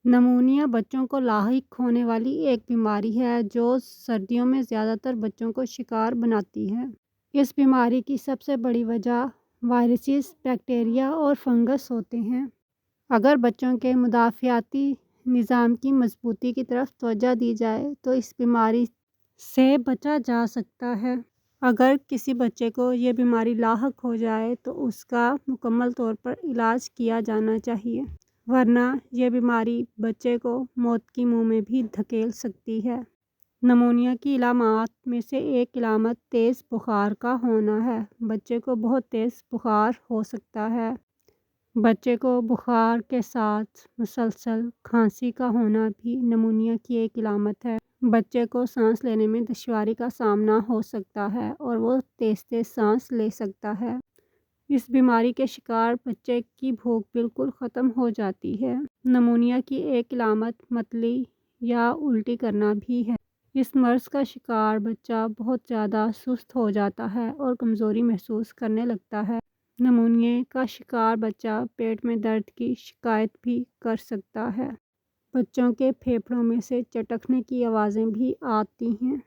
Pneumonia بچوں کو لاحق ہونے والی ایک بیماری ہے جو سردیوں میں زیادہ تر بچوں کو شکار بناتی ہے۔ اس بیماری کی سب سے بڑی وجہ وائرسز، بیکٹیریا اور فنگس ہوتے ہیں۔ اگر بچوں کے مدافعتی نظام کی مضبوطی کی طرف توجہ دی جائے تو اس بیماری سے بچا جا سکتا ہے۔ اگر کسی بچے کو یہ بیماری لاحق ہو جائے تو اس کا مکمل طور پر علاج کیا جانا چاہیے، ورنہ یہ بیماری بچے کو موت کی منہ میں بھی دھکیل سکتی ہے۔ نمونیا کی علامات میں سے ایک علامت تیز بخار کا ہونا ہے۔ بچے کو بہت تیز بخار ہو سکتا ہے۔ بچے کو بخار کے ساتھ مسلسل کھانسی کا ہونا بھی نمونیا کی ایک علامت ہے۔ بچے کو سانس لینے میں دشواری کا سامنا ہو سکتا ہے اور وہ تیز تیز سانس لے سکتا ہے۔ اس بیماری کے شکار بچے کی بھوک بالکل ختم ہو جاتی ہے۔ نمونیا کی ایک علامت متلی یا الٹی کرنا بھی ہے۔ اس مرض کا شکار بچہ بہت زیادہ سست ہو جاتا ہے اور کمزوری محسوس کرنے لگتا ہے۔ نمونیا کا شکار بچہ پیٹ میں درد کی شکایت بھی کر سکتا ہے۔ بچوں کے پھیپھڑوں میں سے چٹکنے کی آوازیں بھی آتی ہیں۔